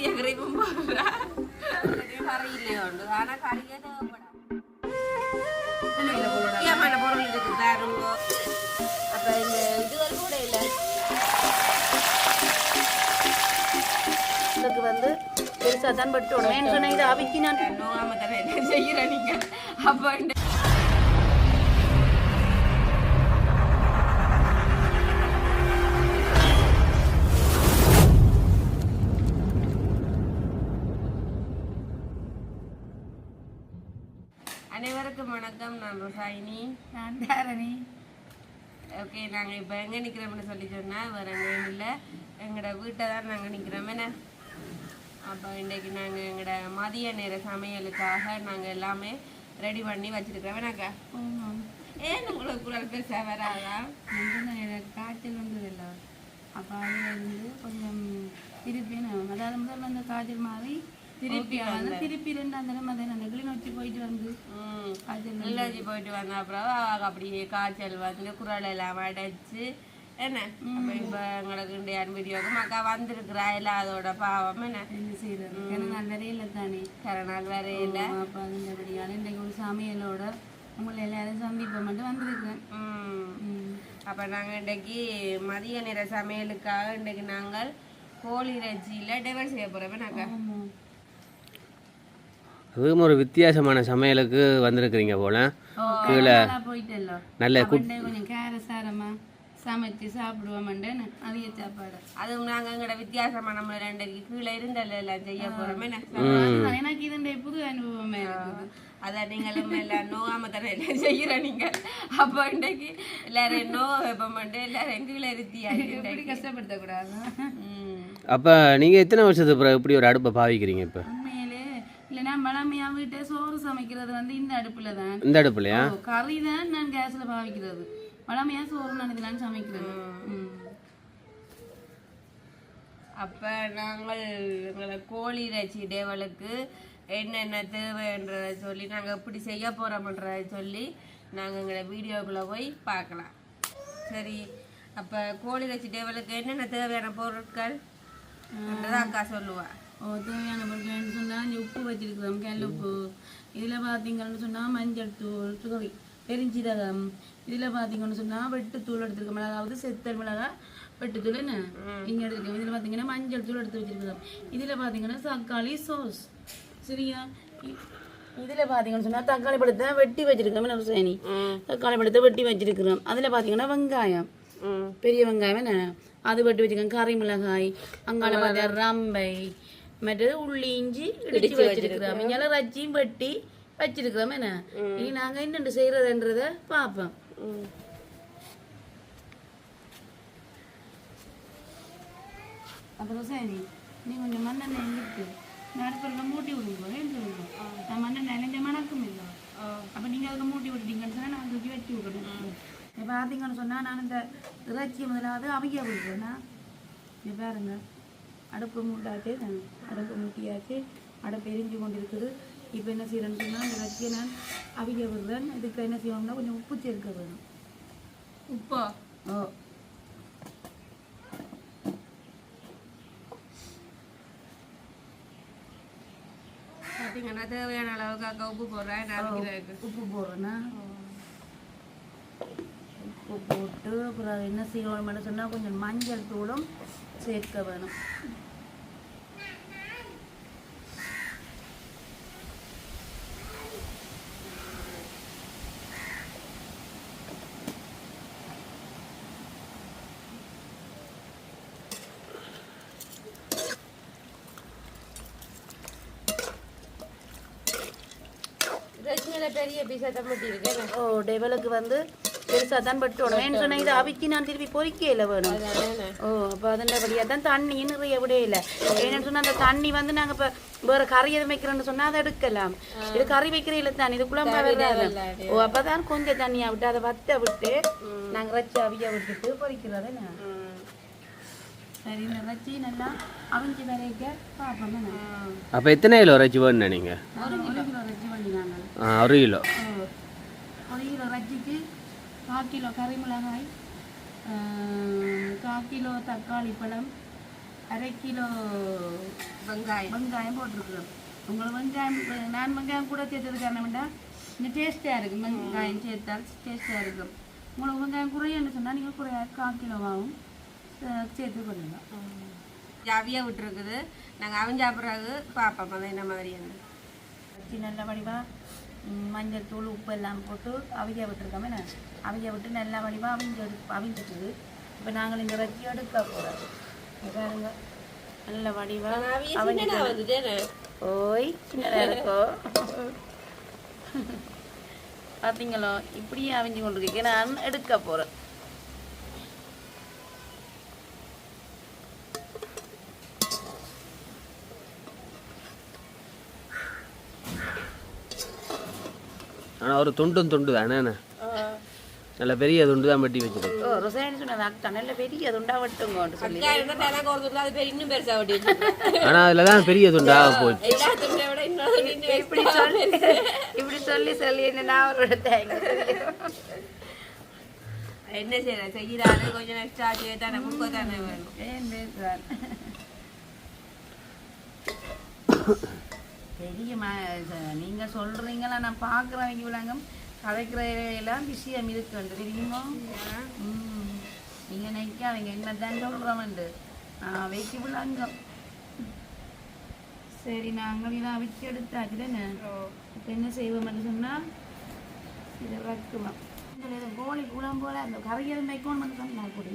நிறைய கிரேப்பும் போடுறா கறி இல்லையோ ஆனா கறியே தேவைப்படாது முக்கியமான பொருள் இருக்கு பாருங்க அப்ப இந்த இதுகள் கூட இல்லை இதுக்கு வந்து பெருசாக தான் பட்டு விடுவேன் சொன்ன இதை அவிக்கி நான் நோகாம தானே செய்கிறேன் நீங்க அப்போ அனைவருக்கும் வணக்கம். நான் ரோசாயினி. நான் தாரணி. ஓகே, நாங்கள் இப்போ எங்கே நிற்கிறோம்னு சொல்லி சொன்னால் வேறு எங்கேயும் இல்லை, எங்களோட வீட்டை தான் நாங்கள் நிற்கிறோம். என்ன அப்போ இன்றைக்கு நாங்கள் எங்களோட மதிய நேர சமையலுக்காக நாங்கள் எல்லாமே ரெடி பண்ணி வச்சுருக்கிறோம். வேணாக்கா ஏன் உங்களுக்கு குரல் பெருசாக வராதா? எனக்கு காய்ச்சல் வந்ததில்லை, அப்போ அது வந்து கொஞ்சம் திருப்பி அதாவது முதல்ல அந்த காய்ச்சல் மாதிரி திருப்பி ரெண்டாம் தடவை அந்த கிளிநொச்சி போயிட்டு வந்து கிளிநொச்சி போயிட்டு வந்த அப்புறம் அப்படியே காய்ச்சல் வந்து குரல் எல்லாம் அடைச்சு என்ன இப்போ எங்களுக்கு இந்தியான் வீடியோக்கு மக்கா வந்திருக்கிறா இல்லை அதோட பாவம் என்ன செய்யறது கரநாள் வரையில தானே கரநாள் வரையில அப்போ அதுபடியான இன்றைக்கு ஒரு சமையலோட உங்களை எல்லாரும் சந்திப்ப மட்டும் வந்திருக்கிறேன். அப்போ நாங்கள் இன்றைக்கு மதிய நேர சமையலுக்காக இன்றைக்கு நாங்கள் கோழி இறைச்சியில் டெவல் செய்ய போகிறோம். நாக்கா அதுவும் ஒரு வித்தியாசமான சமையலுக்கு வந்திருக்கிறீங்க போல. கீழே நல்ல கொஞ்சம் காரசாரமா சமைச்சு சாப்பிடுவோம்னு அதிக சாப்பாடு அதுவும் நாங்கள் எங்களோட வித்தியாசமா நம்ம ரெண்டைக்கு கீழே இருந்தல எல்லாம் செய்ய போறோம். எனக்கு இது புது அனுபவமே இருக்குது. அதான் நீங்களும் எல்லாம் நோகாம தானே எல்லாம் செய்யற நீங்க. அப்போ இன்றைக்கு எல்லாரும் நோக வைப்போம், எல்லாரும் கீழே இருத்தியா கஷ்டப்படுத்த கூடாது. அப்ப நீங்க எத்தனை வருஷத்துக்கு அப்புறம் இப்படி ஒரு அடுப்பை பாவிக்கிறீங்க? இப்ப இல்லைன்னா மலமையா வீட்டை சோறு சமைக்கிறது வந்து இந்த அடுப்புல தான். இந்த அடுப்புலையா? கறி தான் நான் கேஸ்ல பாவிக்கிறது. மலமையா சோறு நான் சமைக்கிறது. அப்ப நாங்கள் எங்களை கோழி இறைச்சி டேவலுக்கு என்னென்ன தேவைன்றதை சொல்லி நாங்கள் எப்படி செய்ய போறோம்ன்றதை சொல்லி நாங்கள் எங்களை வீடியோக்குள்ள போய் பார்க்கலாம். சரி, அப்ப கோழி இறைச்சி டேவலுக்கு என்னென்ன தேவையான பொருட்கள் அக்கா சொல்லுவா. தேவையான பொருட்கள்னு சொன்னால் இந்த உப்பு வச்சிருக்கிறோம், கல் உப்பு. இதில் பார்த்தீங்கன்னு சொன்னால் மஞ்சள் தூள், சுகரி, பெருஞ்சீரகம். இதில் பார்த்தீங்கன்னு சொன்னால் வெட்டுத்தூள் எடுத்துருக்கோம், அதாவது செத்தல் மிளகாய் வெட்டுத்தூள் என்ன இங்கே எடுத்துருக்கோம். இதில் பார்த்தீங்கன்னா மஞ்சள் தூள் எடுத்து வச்சிருக்கிறோம். இதில் பார்த்தீங்கன்னா தக்காளி சோஸ். சரியா? இதில் பார்த்தீங்கன்னு சொன்னால் தக்காளி பழத்தை வெட்டி வச்சிருக்கோம். என்ன சரி, தக்காளி பழத்தை வெட்டி வச்சிருக்கிறோம். அதில் பார்த்தீங்கன்னா வெங்காயம், பெரிய வெங்காயம் என்ன அது வெட்டி வச்சுருக்கோம். கறி மிளகாய், அங்கால பார்த்தா ரம்பை, மற்றது உள்ளி இஞ்சி இடிச்சு வச்சிருக்கிறோம். இங்கெல்லாம் ரச்சியும் வெட்டி வச்சிருக்கிறோம். என்ன இனி நாங்கள் என்னென்று செய்யறதுன்றத பார்ப்போம். அப்புறம் சரி, நீ கொஞ்சம் மண்ணெண்ணெய் எங்கிட்டு நடுப்பில் மூட்டி விடுங்க. நான் மண்ணெண்ணெய் இலைஞ்ச மணக்கும் இல்லை. அப்போ நீங்கள் அதில் மூட்டி விட்டுட்டீங்கன்னு சொன்னால் நான் தூக்கி வெட்டி விடணும். இப்போ பார்த்தீங்கன்னு சொன்னால் நான் இந்த இறைச்சி முதலாவது அவிக்க விடுறேன்னா இங்கே பாருங்க, அடுப்பு மூட்டாச்சு, அடுப்பு மூட்டியாச்சு, அடுப்பு எரிஞ்சு கொண்டு இருக்குது. இப்போ என்ன செய்யறேன்னு சொன்னால் இந்த இறைச்சியை நான் அவிக்க விடுறேன். இதுக்கு என்ன செய்யணும்னா கொஞ்சம் உப்பு சேர்க்க வேணும். உப்பா? ஓ, பார்த்தீங்கன்னா தேவையான அளவுக்கு அக்கா உப்பு போடுறேன். உப்பு போடுறேன்னா உப்பு போட்டு அப்புறம் என்ன செய்யணும்னு சொன்னால் கொஞ்சம் மஞ்சள் தூளும் சேர்க்க வேணும். பெரிய பீஸா தான் இருக்கேன். ஓ, டெவலுக்கு வந்து பெருசாக தான் பட்டு விடுவேன் சொன்னேன். இதை அவிக்கி நான் திருப்பி பொறிக்கையில் வேணும். ஓ, அப்போ அதன்படியாக தான் தண்ணியும் நிறைய விட இல்லை. ஏன்னு சொன்னால் அந்த தண்ணி வந்து நாங்கள் இப்போ வேறு கறி எதுவும் வைக்கிறோன்னு சொன்னால் அதை எடுக்கலாம். இது கறி வைக்கிற இல்லை தான், இது குழம்பா வராது. ஓ, அப்போ தான் கொஞ்சம் தண்ணியாக விட்டு அதை வத்த விட்டு நாங்கள் ரச்சி அவிய விட்டுட்டு பொறிக்கிறது. சரி, இந்த ரச்சி நல்லா அவிஞ்சி வரைக்க பார்ப்போம். அப்போ எத்தனை கிலோ இறைச்சி வேணும் நீங்கள்? 1 கிலோ ரச்சி பண்ணி நாங்கள். 1 கிலோ. 1 கிலோ ரச்சிக்கு 1/4 கிலோ கறி மிளகாய், 1/4 கிலோ தக்காளி பழம், 1/2 கிலோ வெங்காயம் போட்டிருக்கிறோம். உங்களுக்கு வெங்காயம் நான் வெங்காயம் கூட சேர்த்தது காரணம் வேண்டாம், இந்த டேஸ்ட்டாக இருக்கும். வெங்காயம் சேர்த்தால் டேஸ்ட்டாக இருக்கும். உங்களுக்கு வெங்காயம் குறையன்னு சொன்னால் நீங்கள் குறைய 1/4 கிலோவாகவும் சேர்த்து கொள்ளலாம். அவியா விட்டுருக்குது. நாங்கள் அவிஞ்சா பிறகு பார்ப்போம் அதை என்ன மாதிரி நல்ல வடிவாக மஞ்சள் தூள் உப்பு எல்லாம் போட்டு அவிய விட்டுருக்கோமே. அவிய விட்டு நல்லா வடிவாக அவிஞ்சிட்டுது. இப்போ நாங்கள் இந்த வச்சு எடுக்க போகிறோம். பாருங்க நல்ல வடிவாக ஓய் சின்னதாக இருக்கோ பார்த்தீங்களோ. இப்படியே அவிஞ்சு கொண்டிருக்கேன். நான் எடுக்க போகிறேன். ஆனால் ஒரு துண்டு தானே, நல்ல பெரிய துண்டு தான் வெட்டி வச்சுருக்கு. ரொசாயன்னு சொன்னது அக்கா நல்ல பெரிய துண்டா வெட்டுங்கன்னு சொல்லி. ஆனால் அதில் தான் பெரிய துண்டாக போச்சு. இப்படி சொல்லி சொல்லி என்ன அவரோட தேங்க என்ன செய்யறாரு கொஞ்சம் எக்ஸ்ட்ரா தானே முக்க தானே வேணும். ஏன் பேசுறாரு பெரிய நீங்க சொல்றீங்களா, நான் பார்க்குறவங்க விளங்கம் கதைக்கிற எல்லாம் விஷயம் இருக்குண்டு தெரியுமா. நீங்க நினைக்காதீங்க என்னதான் சொல்றவண்டு வைக்க விளங்கம். சரி நாங்கள் இதை அவிச்சு எடுத்தாச்சுன்னு இப்போ என்ன செய்வோம்னு சொன்னால் இதை வைக்குவோம். கோழி குழம்பு போல அந்த கரையல் வைக்கணும்னு சொன்னால் கூடி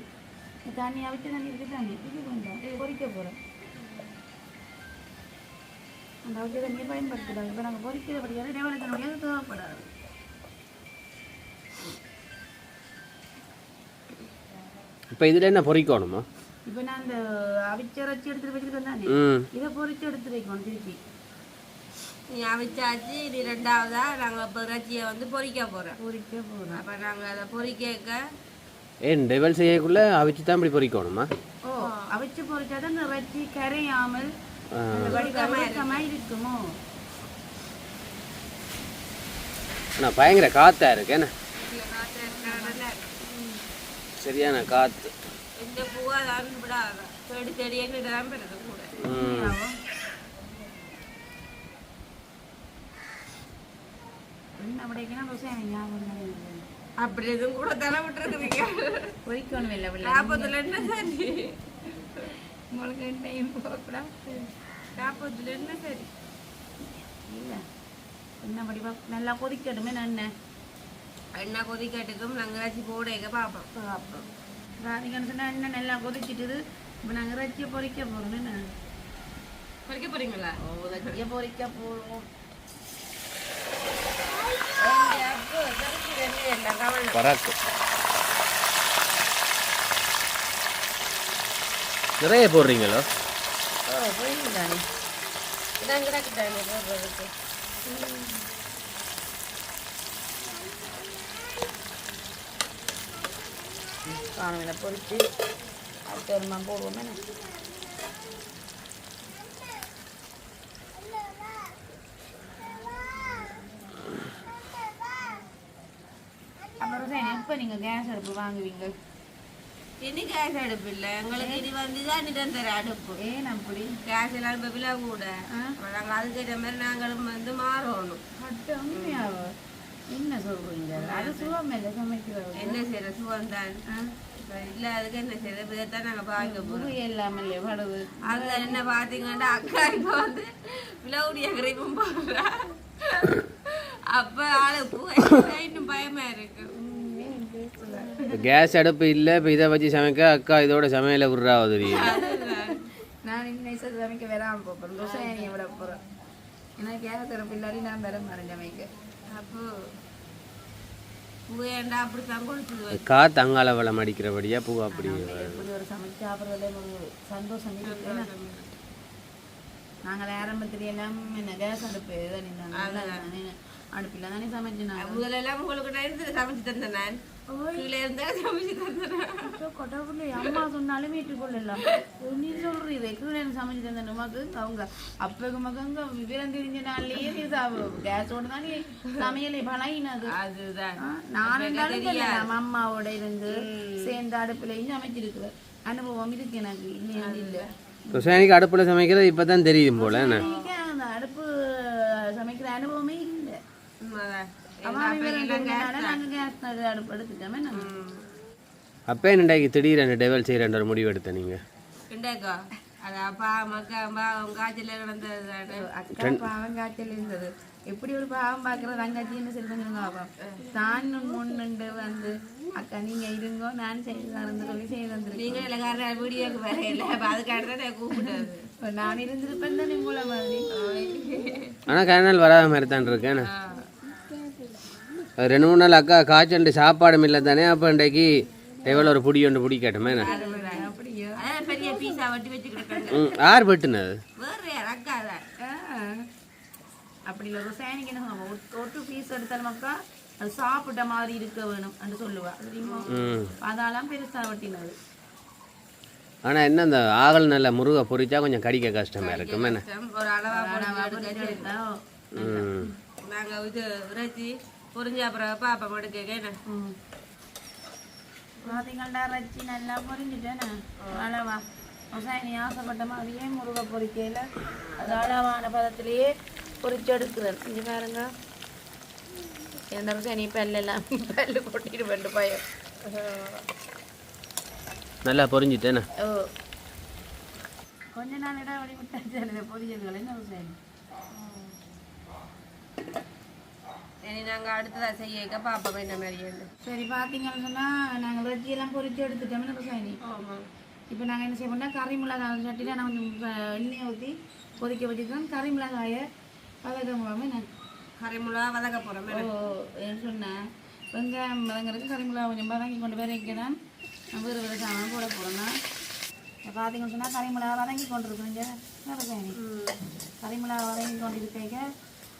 தண்ணி அவிச்சு தண்ணி இருக்கு தண்ணி இது கொஞ்சம் பொறிக்க போகிறோம். அந்த அவிச்ச தண்ணியை பயன்படுத்துகிறாங்க. இப்போ நாங்கள் பொறிக்கிறபடியால் டெவலப் தேவைப்படாது. இப்போ இதில் என்ன பொறிக்கணுமா? இப்போ நான் இந்த அவிச்சரைச்சி எடுத்துட்டு வச்சுருக்கேன் தானே, இதை பொறிச்சு எடுத்து வைக்கணும் திருப்பி. நீ அவிச்சாச்சு. இது 2வதா நாங்கள் இப்போ இறைச்சியை வந்து பொறிக்க போகிறோம். அப்போ நாங்கள் அதை பொறிக்க ஏன் டெவல் செய்யக்குள்ளே அவிச்சு தான் இப்படி பொறிக்கணுமா? ஓ அவிச்சு பொறிச்சாதான் இந்த இறைச்சி கரையாமல் இருக்குமோ. ஆனால் பயங்கர காற்றா இருக்கு என்ன, சரியான காற்று. இந்த பூவா தான் விடாத தேடி தேடி எங்கிட்ட தான் பெறுது கூட. அப்படி எதுவும் கூட தலை விட்டுருக்குறீங்க. பொறிக்கணும் இல்லை காப்பத்தில் என்ன சரி உங்களுக்கு டைம் போகக்கூடாது. காப்பத்தில் என்ன சரி இல்லை என்ன படிப்பா நல்லா கொதிக்கட்டுமே. நான் என்ன கொதிக்கட்டுக்கும் நாங்கள் இறைச்சி போடைக்க பார்ப்போம். ராதிகான்னு சொன்னால் என்ன நல்லா கொதிச்சிட்டுது. இப்போ நாங்கள் இறைச்சியை பொறிக்க போகிறோம். பொறிக்க போகிறீங்களா? ஓ இறைச்சியை பொறிக்க போகிறோம். பராக்கு நிறைய போடுறீங்களோ? ஓ போயிருந்தானே இதான் கிடக்குதானே போடுறதுக்கு. காணவில பொறிச்சு அடுத்த வருமா போடுவோமே. அப்புறம் எப்போ நீங்கள் கேஸ் அடுப்பு வாங்குவீங்க? இனி கேஸ் அடுப்பு இல்லை எங்களுக்கு. இது வந்து தான் நிரந்தர அடுப்பு. ஏன் அப்படி? கேஸ் எல்லாம் இப்போ விலை கூட. நாங்கள் அதுக்கேற்ற மாதிரி நாங்களும் வந்து மாறணும். உண்மையாவோ? என்ன சொல்றீங்க? அது சுகம் இல்லை சமைக்கிறது. என்ன செய்யற சுகம் தான் இல்லை. அதுக்கு என்ன செய்யறது? இதைத்தான் நாங்கள் பார்க்க போகிறோம். எல்லாமே படுது. அதில் என்ன பார்த்தீங்கன்னா அக்கா இப்போ வந்து விலவுடைய கிரீமும் போடுறா. அப்போ ஆளு பூ இன்னும் பயமாக இருக்கு. கேஸ் அடுப்பு இல்லை. இப்போ இதை வச்சு சமைக்க அக்கா இதோட சமையலை விட்றா தெரியும். நான் இன்னும் சமைக்க வராமல் போகிறேன். ருசாயனியை விட போகிறேன். ஏன்னா கேஸ் அடுப்பு இல்லாடி நான் வர மாறேன் சமைக்க. அப்போ பூவேண்டா அப்படித்தான் கொடுத்துது. காற்று அங்கால வளம் அடிக்கிறபடியா பூ அப்படி ஒரு சமைச்சு சாப்பிட்றதுல ஒரு சந்தோஷம் இருக்கு. நாங்கள் ஆரம்பத்துல எல்லாம் என்ன கேஸ் அடுப்பு அடுப்பில் தானே சமைச்சு. நான் முதலெல்லாம் உங்களுக்கு நேரத்தில் சமைச்சு தந்தேன். நான் கீழே இருந்தால் சமைச்சு தந்தேன். கொட்டக்குள்ள அம்மா சொன்னாலும் வீட்டுக்குள்ளலாம் நீ சொல்றீங்க கீழே சமைச்சு தந்தேன். உமாக்கு அவங்க அப்பக்கு மகங்க விவரம் தெரிஞ்ச நாள்லயே கேஸோடு தான் சமையலை பழகினது. அதுதான் நான் இருந்தாலும் அம்மாவோட இருந்து சேர்ந்த அடுப்புலையும் சமைச்சிருக்கிறேன். அனுபவம் இருக்கு எனக்கு. இல்லை இல்லை சுசானிக்கு அடுப்பில் சமைக்கிறது இப்போ தான் தெரியும் போல என்ன எனக்கு அந்த அடுப்பு சமைக்கிற அனுபவமே இல்லை உண்மைதான். நாங்கள் கேஸ் அடுப்பு எடுத்துட்டோமே அப்போ என்னண்டாக்கி திடீரென்று டெவல் செய்கிறன்ற ஒரு முடிவு எடுத்த நீங்கள் இண்டாக்கா அது அப்பா மக்கா காய்ச்சல கிடந்தது அக்கா பாவம் காய்ச்சல் இருந்தது எப்படி ஒரு பாவம் பார்க்குறது தங்கச்சின்னு சரி கொஞ்சம் பாவம் தான் முன்னுண்டு வந்து அக்கா நீங்க இருங்கோ நான் செய்து தரேன்னு சொல்லி செய்து வந்துருக்கேன் நீங்க இலக்கார வீடியோக்கு வேற இல்லை அதுக்காக தான் கூப்பிட்டது நான் இருந்திருப்பேன் தானே உங்களை மாதிரி ஆனால் கயனால் வராத மாதிரி தான் இருக்கேன் 2-3 நாள் அக்கா காய்ச்சல் சாப்பாடும் இல்லை தானே அப்போ இன்றைக்கு எவ்வளோ ஒரு புடி ஒன்று பிடி கேட்டோமே அப்படியோ அதான் பெரிய பீஸா வட்டி வச்சுக்கிட்டு யார் வெட்டுனது வேறு யார் அக்கா தான் அப்படி இல்லை ருசானிக்கு என்ன சொல்லுவாங்க ஒட்டு பீஸ் எடுத்தாலும் மக்கா அது சாப்பிட்ட மாதிரி இருக்க வேணும் என்று சொல்லுவா தெரியுமா அதெல்லாம் பெருசா வட்டினது ஆனால் என்ன அந்த ஆகல் நல்ல முருகை பொரிச்சா கொஞ்சம் கடிக்க கஷ்டமாக இருக்குமே என்ன ஒரு அளவா எடுத்தா நாங்கள் இது இறைச்சி பொரிஞ்ச அப்புறம் பாப்பா மட்டும் கேட்க பார்த்தீங்கள்டா இறைச்சி நல்லா பொரிஞ்சுட்டேண்ணே அளவா ருசானி ஆசைப்பட்ட மாதிரியே முருகை பொரிக்கையில் அது அளவான பதத்திலேயே பொரிச்சு எடுக்கிறேன் இங்கே பாருங்க என்ன ருசானி பல்லெல்லாம் பல்லு கொட்டிட்டு பண்ணு பயம் நல்லா பொரிஞ்சிட்டேண்ணே ஓ கொஞ்ச நாள் இடைவெளி விட்டாச்சு பொரியல்கள் என்ன ருசானி இனி நாங்கள் அடுத்ததாக செய்ய பாப்பா இந்த மாதிரி சரி பார்த்தீங்கன்னு சொன்னால் நாங்கள் இறைச்சியெல்லாம் பொரிச்சு எடுத்துட்டோம்னு ருசானி ஆமாம் இப்போ நாங்கள் என்ன செய்ய பண்ணால் கறி மிளகாய் சட்டியில் நான் கொஞ்சம் எண்ணெயை ஊற்றி கொதிக்க வச்சுக்கிறோம் கறி மிளகாயை வதக்கமுடாமல் என்ன கறி மிளகா வதக்க போகிறோம் ஓ என்ன சொன்னேன் வெங்காயம் வதங்கிறதுக்கு கறி மிளகா கொஞ்சம் வதங்கி கொண்டு வரைக்கிறேன் நான் வேறு வேறு சாமான் போட போகிறேன்னா பார்த்தீங்கன்னு சொன்னால் கறி மிளகா வதங்கி கொண்டு இருக்கேங்க கறி மிளகா வதங்கி கொண்டு இருக்க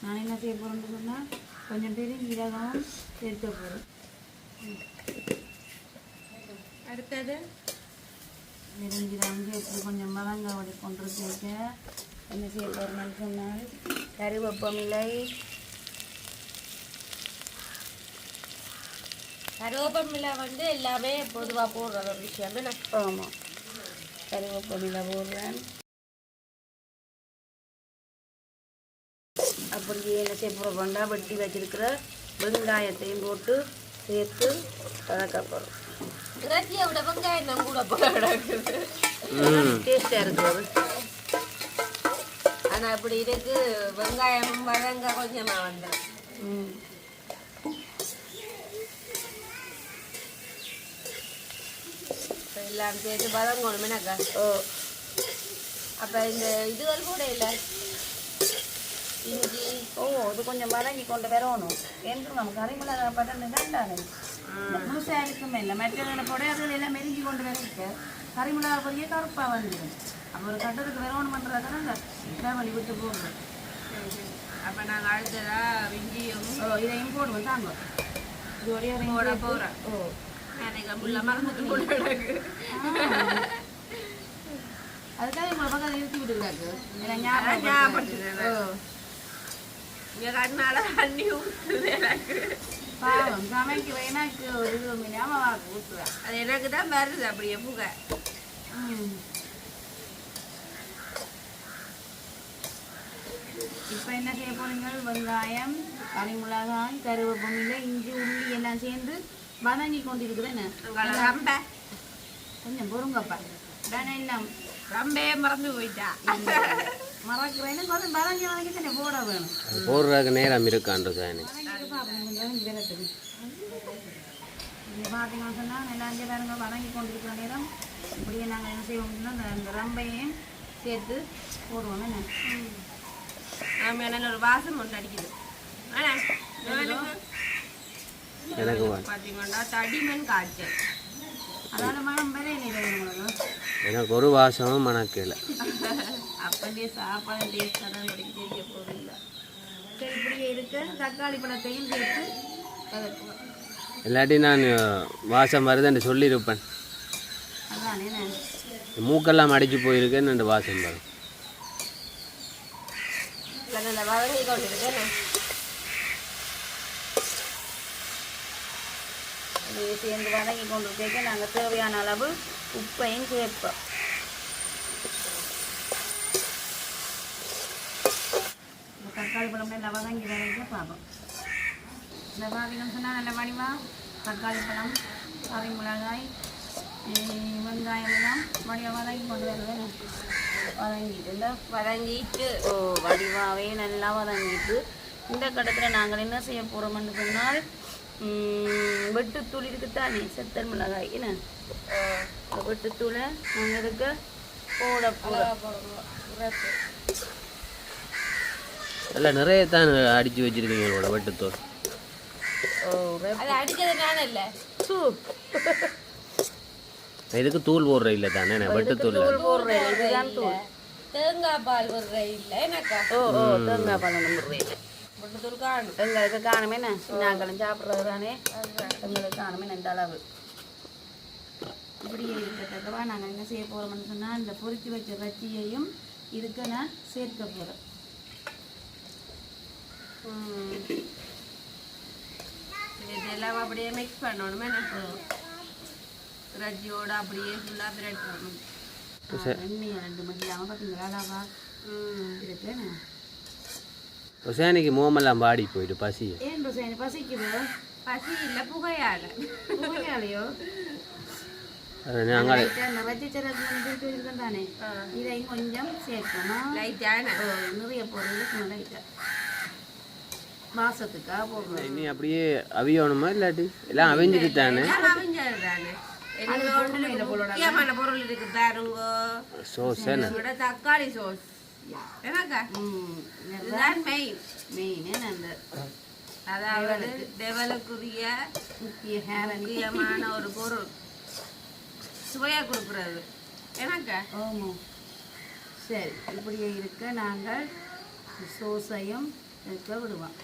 நான் என்ன செய்ய போகிறேன்னு சொன்னால் கொஞ்சம் பெருஞ்சீரகமும் சேர்க்க போகிறேன் அடுத்தது பெருஞ்சீரகம் சேர்த்து கொஞ்சம் வதங்க வடி கொண்டு இருக்க என்ன செய்ய போகிறேன்னு சொன்னால் கருவேப்பமில்லை கருவேப்பமில்லை வந்து எல்லாமே பொதுவாக போடுற ஒரு விஷயம் ஆமாம் கருவேப்பமில்லை போடுறேன் அப்படியே என்ன செய்ய போகிறோம்னா வெட்டி வச்சிருக்கிற வெங்காயத்தையும் போட்டு சேர்த்து வதக்க போகிறோம் இறைச்சியை விட வெங்காயம் நம்ம கூட போட கிடக்குது டேஸ்ட்டாக இருக்கிறது ஆனால் அப்படி இருக்கு வெங்காயம் வதங்க கொஞ்சமாக வந்துடும் எல்லாம் சேர்த்து வதங்கணுமேனாக்கா ஓ அப்போ இந்த இதுவரை கூட இல்லை இஞ்சி ஓ இது கொஞ்சம் வதங்கி கொண்டு வரணும் என்று நம்ம கறிமிளகா பட்டன் வேண்டாம் முழுசாக இருக்குமே இல்லை மற்றதில் போட அதில் எல்லாம் மெருங்கி கொண்டு வரைக்க கறிமிளகா பொரிய கருப்பாக வந்துடும் அப்போ ஒரு கட்டத்துக்கு வரணும் பண்ணுறதுக்கான இந்த இடைவெளி விட்டு போடுறோம் அப்போ நாங்கள் அடுத்ததாக இஞ்சியும் ஓ இதையும் போடுவோம் தாங்க இது ஒரே போட போகிறோம் ஓ எனக்கு புள்ள மறந்துட்டு கூட கிடக்கு அதுக்காக உங்களை பக்கம் நிறுத்தி விட்டுக்கிறாக்கு ஞாபகப்படுத்துறேன். ஓ இங்கே கண்ணால தண்ணி ஊற்றுது எனக்கு பாவம் சமைக்க எனக்கு ஒரு இது இல்லாமல் வாக்கு ஊற்றுவேன் அது எனக்கு தான் வருது அப்படியே புகை இப்போ என்ன செய்ய போறீங்க வெங்காயம் கறிமிளகாய் கருவேப்பமில்லை இஞ்சி உள்ளி எல்லாம் சேர்ந்து வதங்கி கொண்டிருக்குதுன்னு ரொம்ப கொஞ்சம் பொறுங்கப்பா தானே எல்லாம் ரொம்ப மறந்து போயிட்டா மறக்கிறேன்னு கொஞ்சம் வதங்கி வதங்கி தானே போட வேணும் போடுறதுக்கு நேரம் இருக்கான்றது தானே பார்த்தீங்கன்னு சொன்னால் எல்லாம் அஞ்சு பேருங்க வதங்கி கொண்டிருக்கிற நேரம் இப்படியே நாங்கள் என்ன செய்வோம்னா இந்த ரம்பையும் சேர்த்து போடுவோம் என்ன ஆமாம் நல்ல ஒரு வாசம் ஒன்று அடிக்குது ஆனால் எனக்கு பார்த்தீங்கன்னா தடிமன் காய்ச்சல் அதனால மனம் வர இல்லை எனக்கு ஒரு வாசமும் மணக்கல அப்படியே சாப்பாடு டேஸ்டாக தான் கிடைக்க தெரிய போதில்லை சரி இப்படியே இருக்க தக்காளி பழத்தையும் சேர்த்து வதக்குவோம் இல்லாட்டி நான் வாசம் வருதுன்னு சொல்லியிருப்பேன் அதானே மூக்கெல்லாம் அடிச்சு போயிருக்கேன்னு ரெண்டு வாசம் வரும் நல்ல வதங்கி கொண்டிருக்கேன் அப்படியே சேர்ந்து வதங்கி கொண்டு இருக்க நாங்கள் தேவையான அளவு உப்பையும் சேர்ப்போம் தக்காளி பழம் நல்லா வதங்கி வரைக்க பார்ப்போம். இந்த பார்த்தீங்கன்னு சொன்னால் நல்ல வடிவா தக்காளி பழம், கறி மிளகாய், வெங்காயம் எல்லாம் வடிவா வதங்கி கொண்டு வருவேன். வதங்கிட்டு இந்த வதங்கிட்டு வடிவாகவே நல்லா வதங்கிட்டு இந்த கட்டத்தில் நாங்கள் என்ன செய்ய போகிறோம்னு சொன்னால் வெட்டுத்தூள் இருக்குத்தானே செத்தல் மிளகாய் என்ன வெட்டுத்தூளை நாங்கள் இதுக்கு போட போகிறோம். நல்லா நிறைய தான் அடித்து வச்சிருக்கீங்க உங்களோட வெட்டுத்தூள். அது அடிச்சதுனால இல்ல இதுக்கு தூள் போடுற இல்லை தானே வெட்டுத்தூள் போடுறேன். இதுதான் தூள். தேங்காய் பால் வர்ற இல்ல எனக்கா தேங்காய் பால் போடுறேன். வெட்டுத்தூள் காணும் எங்களுக்கு காணுமே என்ன நாங்களும் சாப்பிட்றது தானே எங்களுக்கு காணுமே இந்த அளவு இப்படியே இருக்கிறதுக்கவா நாங்கள் என்ன செய்ய போகிறோம்னு சொன்னால் இந்த பொரிச்சு வச்ச ரச்சியையும் இதுக்கு நான் சேர்க்க போகிறேன். இதெல்லாம் அப்படியே மிக்ஸ் பண்ணணுமே எனக்கு ரஜியோட அப்படியே ஃபுல்லாக பிரெட் பண்ணணும். எண்ணெய் 2 மணி இல்லாமல் பார்த்தீங்களா அளவா இருக்கு. ரொசானிக்கு மோமெல்லாம் பாடி போயிட்டு பசி. ஏன் ரொசானி பசிக்குது? பசி இல்லை புகையால புகையாலையோ நாங்கள் ரச்சி சிறப்பு தானே இதையும் கொஞ்சம் சேர்க்கணும். லைட்டான நிறைய பொருள் லைட்டாக மாசத்துக்காக போடுறோம். இனி அப்படியே அவியணுமா இல்லாட்டி எல்லாம் அவிஞ்சிட்டு தானே? அவிஞ்சது தானே. முக்கியமான பொருள் இருக்கு பாருங்க. சோஸ் இதோட தக்காளி சோஸ் எனக்கா இதுதான் மெயின் மெயின் அந்த அதாவது டெவலுக்குரிய முக்கியமான ஒரு பொருள் சுவையா கொடுக்குறது எனக்கா. ஆமாம் சரி இப்படியே இருக்க நாங்கள் சோஸையும் இருக்க விடுவோம்.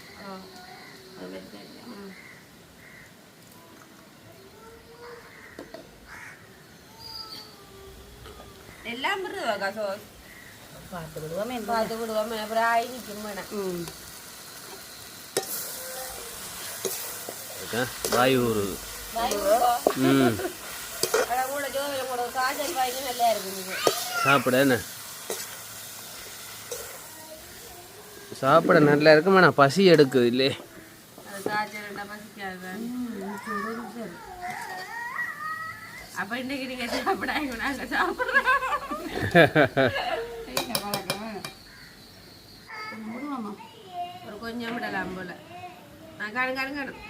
எல்லாம் விடுவாக்கா சோஸ் பார்த்து விடுவோமே பார்த்து விடுவோமே அப்புறம் ஆயிக்கும் வேணாம். வாயு ஒரு காய்ச்சல் வாங்கி நல்லா இருக்குது சாப்பிட என்ன சாப்பிட நல்லா இருக்கும். ஆனால் பசி எடுக்குது இல்லே. அது காய்ச்சல் ரெண்டா பசிக்காது. அப்ப இன்னைக்கு நீங்க சாப்பிடாங்க நாங்க சாப்பிடுறோம். ஒரு கொஞ்சம் விடலாம் போல நான் கடுங்கடுங்கணும்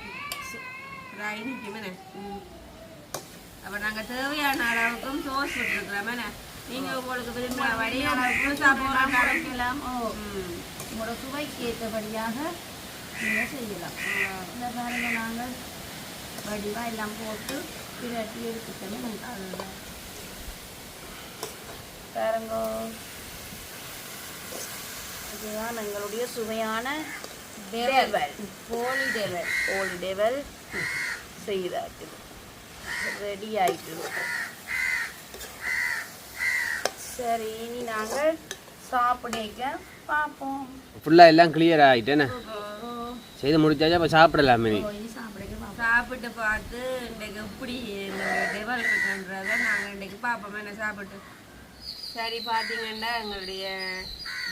அப்ப நாங்க தேவையான அளவுக்கும் சோஸ் விட்டுருக்கிறோம். நீங்க உங்களுக்கு விரும்பின வழி அளவுக்கு சாப்பிடலாம் கிடைக்கலாம். உங்களோட சுவைக்கு ஏற்றபடியாக நீங்கள் செய்யலாம். இந்த பாருங்க நாங்கள் வடிவாக எல்லாம் போட்டு பிரட்டி எடுத்துக்கணும். பாருங்க இதுதான் எங்களுடைய சுவையான போலி டேவல் செய்தாச்சு ரெடி ஆயிட்டு. சரி இனி நாங்கள் சாப்பிட பார்ப்போம். ஃபுல்லாக எல்லாம் கிளியர் ஆகிட்டேண்ணே செய்து முடிச்சாச்சா. அப்போ சாப்பிடலாமே. நீ சாப்பிட்டு பார்த்து இன்றைக்கு எப்படி இந்த டெவல் இருக்குன்றதை நாங்கள் இன்றைக்கு பார்ப்போம் என்ன சாப்பிட்டு. சரி பார்த்தீங்கன்னா எங்களுடைய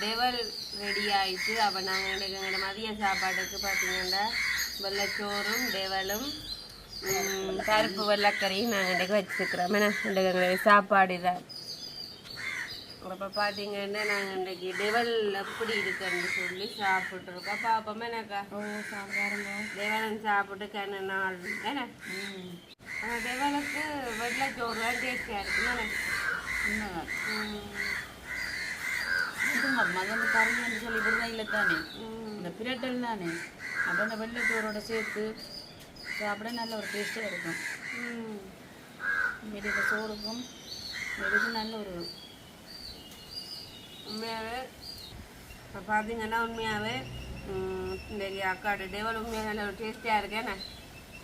டெவல் ரெடி ஆயிடுச்சு. அப்போ நாங்கள் இன்றைக்கு எங்களோட மதிய சாப்பாட்டுக்கு பார்த்தீங்கன்னா வெள்ளைச்சோறும் டெவலும் பருப்பு வெள்ளைக்கறியும் நாங்கள் இன்றைக்கு வச்சுருக்கிறோம். இன்றைக்கு எங்களுடைய சாப்பாடு தான். அப்போ பார்த்தீங்கன்னா நாங்கள் இன்றைக்கி டெவல் எப்படி இருக்குன்னு சொல்லி சாப்பிட்ருக்கோம். பார்ப்போம் எனக்கா டெவலும் சாப்பிட்டு கண்ண நாள் ஏன்னா டெவலுக்கு வெள்ளைச்சோறு தான் டேஸ்டியாக இருக்குன்னு மகன் கறின்னு சொல்லி விடுறீங்களே தானே இந்த பிரட்டல் தானே. அப்போ அந்த வெள்ளைச்சோரோட சேர்த்து சாப்பிட நல்ல ஒரு டேஸ்ட்டாக இருக்கும். மீடிய சோறுக்கும் இதுக்கும் நல்ல ஒரு உண்மையாகவே இப்போ பார்த்தீங்கன்னா உண்மையாகவே இந்த அக்காடு டெவல் உண்மையாக நல்ல ஒரு டேஸ்டியாக இருக்கேண்ணே.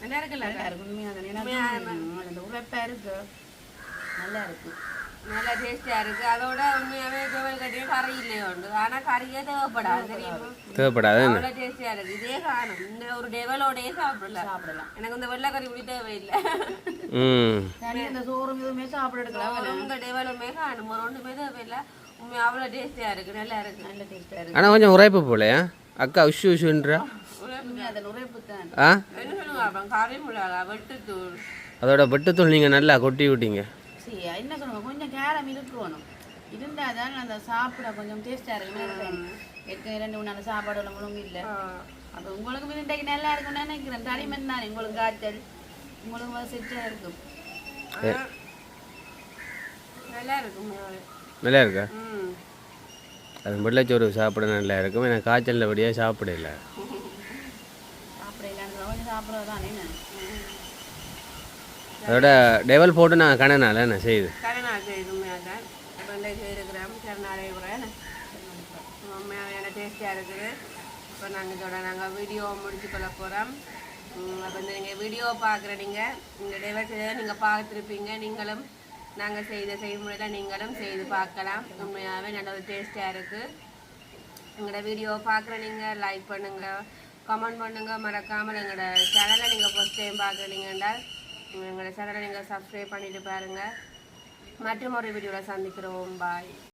நல்லா இருக்குல்ல உண்மையாக அந்த உரைப்பாக இருக்கு நல்லா இருக்கு நல்லா டேஸ்டியாக இருக்குது. அதோட உண்மையாகவே டெவல் கட்டியே கறி இல்லையோ உண்டு. ஆனால் கறியே தேவைப்படாது தெரியுமா தேவைப்படாது. அவ்வளோ டேஸ்டியாக இருக்குது. இதே காணும் இந்த ஒரு டெவலோடையே சாப்பிடலாம். எனக்கு இந்த வெள்ளைக்கறி இப்படி தேவையில்லை. இந்த சோறும் இதுவுமே சாப்பிட எடுக்கலாம். இந்த டெவலுமே காணும் ஒரு ஒன்றுமே தேவையில்லை. உண்மையாக அவ்வளோ டேஸ்டியாக இருக்குது. நல்லா இருக்குது. நல்ல டேஸ்டியாக இருக்குது. ஆனால் கொஞ்சம் உரைப்பு போலையா அக்கா உஷு உஷுன்றா அதில் உரைப்பு தான் ஆ என்ன சொல்லுங்க அப்புறம் கறி மிளகா வெட்டுத்தூள் அதோட வெட்டுத்தூள் நீங்கள் நல்லா கொட்டி விட்டீங்க. சரி என்ன சொல்லுங்க கொஞ்சம் கேரம் இருக்கணும் இருந்தால் தான் அந்த சாப்பிட கொஞ்சம் டேஸ்ட்டாக இருக்கும். ஏற்கனவே 2 நாள் சாப்பாடு முழுங்க இல்லை. அப்போ உங்களுக்கு இன்றைக்கு நல்லா இருக்கும்னு நினைக்கிறேன். தனிமன் தானே உங்களுக்கு காய்ச்சல் உங்களுக்கு செட்டாக இருக்கும். நல்லா இருக்கும். நல்லா இருக்கா? ம் அது வெள்ளைச்சோறு சாப்பிட நல்லா இருக்கும். எனக்கு காய்ச்சல் படியாக சாப்பிடல. சாப்பிடலான்னு கொஞ்சம் சாப்பிட்றது தானே. அதோட டெவல் போட்டு நான் கணனால என்ன செய்யுது கரணால் செய்துமையாக தான் இப்போ செய்திருக்கிறோம். கரணாலே விடுறேன் உண்மையாக டேஸ்டியாக இருக்குது. இப்போ நாங்கள் இதோட நாங்கள் வீடியோ முடிச்சு கொள்ள போகிறோம். அப்போ நீங்கள் வீடியோ பார்க்குற நீங்கள் டெவல் செய்த நீங்கள் பார்த்துருப்பீங்க. நீங்களும் நாங்கள் செய்த செய்முறையில் நீங்களும் செய்து பார்க்கலாம். உண்மையாகவே நல்ல ஒரு டேஸ்டியாக இருக்குது. எங்களோட வீடியோ பார்க்குற நீங்கள் லைக் பண்ணுங்கள், கமெண்ட் பண்ணுங்கள். மறக்காமல் எங்களோட சேனலை நீங்கள் ஃபஸ்ட் டைம் பார்க்குறீங்கன்னா எங்களோட சேனலை நீங்கள் சப்ஸ்கிரைப் பண்ணிட்டு பாருங்கள். மற்றும் ஒரு வீடியோவில் சந்திக்கிறோம். பாய்.